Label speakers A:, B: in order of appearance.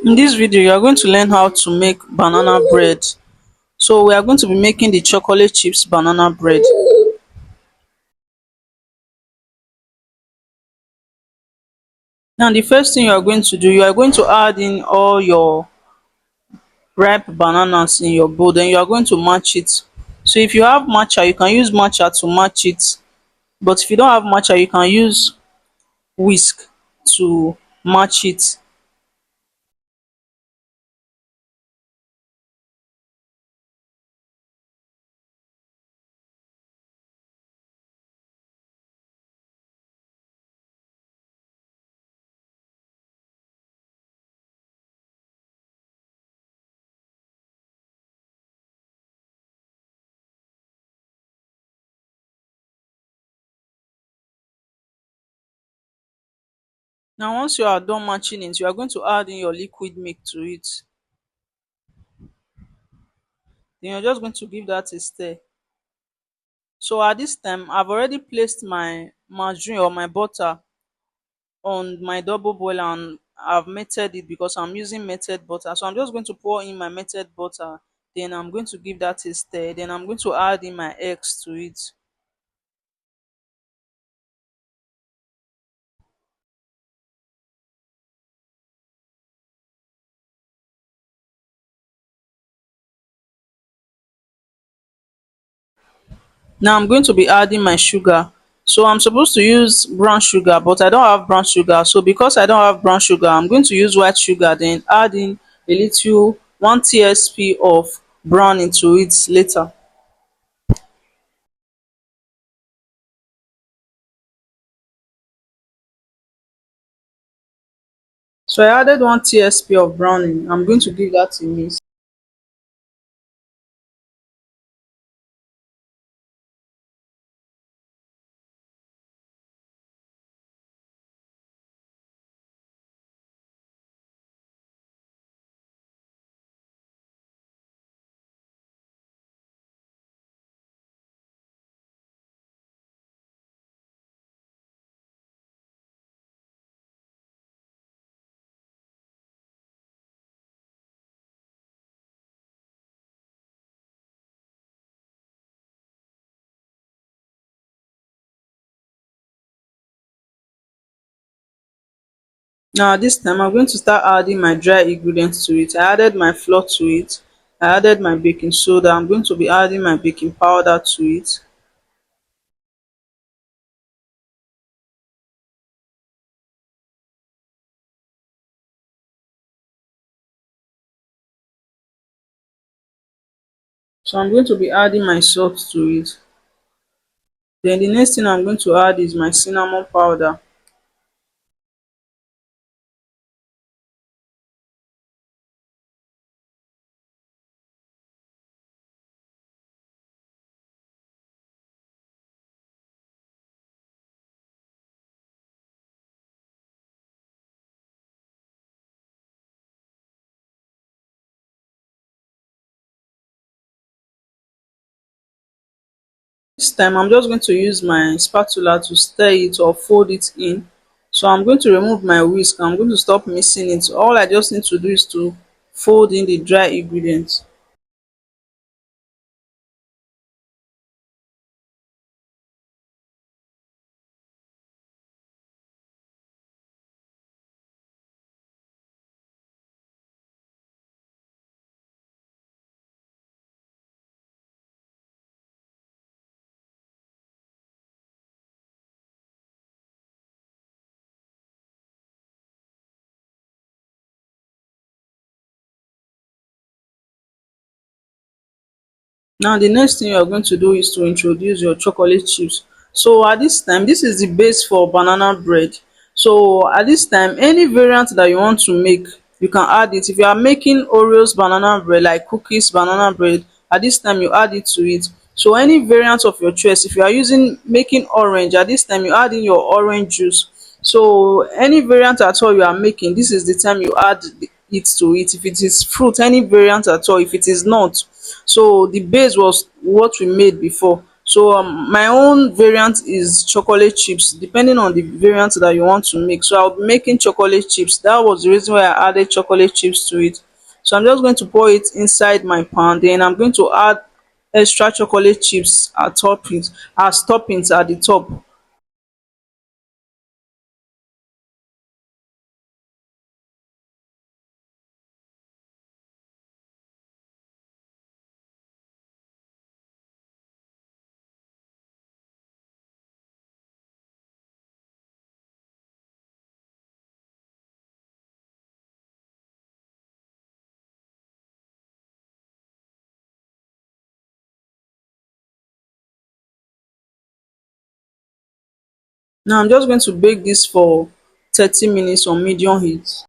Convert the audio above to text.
A: In this video, you are going to learn how to make banana bread. So we are going to be making the chocolate chips banana bread. Now, the first thing you are going to do, you are going to add in all your ripe bananas in your bowl. Then you are going to match it. So if you have matcha, you can use matcha to match it. But if you don't have matcha, you can use whisk to match it. Now, once you are done matching it, you are going to add in your liquid milk to it. Then you're just going to give that a stir. So at this time, I've already placed my margarine or my butter on my double boiler, and I've melted it because I'm using melted butter. So I'm just going to pour in my melted butter. Then I'm going to give that a stir. Then I'm going to add in my eggs to it. Now I'm going to be adding my sugar. So I'm supposed to use brown sugar, but I don't have brown sugar. So because I don't have brown sugar, I'm going to use white sugar, then add in a little 1 tsp of brown into it later. So I added 1 tsp of browning. I'm going to give that a mix. Now this time I'm going to start adding my dry ingredients to it. I added my flour to it. I added my baking soda. I'm going to be adding my baking powder to it. So I'm going to be adding my salt to it. Then the next thing I'm going to add is my cinnamon powder. This time I'm just going to use my spatula to stir it or fold it in. So I'm going to remove my whisk. I'm going to stop mixing it. All I just need to do is to fold in the dry ingredients. Now the next thing you are going to do is to introduce your chocolate chips. So at this time, this is the base for banana bread. So at this time, any variant that you want to make, you can add it. If you are making Oreos banana bread, like cookies banana bread, at this time you add it to it. So any variant of your choice, if you are using making orange, at this time you add in your orange juice. So any variant at all you are making, this is the time you add it to it. If it is fruit, any variant at all. If it is not, so the base was what we made before. So my own variant is chocolate chips, depending on the variant that you want to make. So I'll be making chocolate chips. That was the reason why I added chocolate chips to it. So I'm just going to pour it inside my pan, then I'm going to add extra chocolate chips as toppings at the top. Now I'm just going to bake this for 30 minutes on medium heat.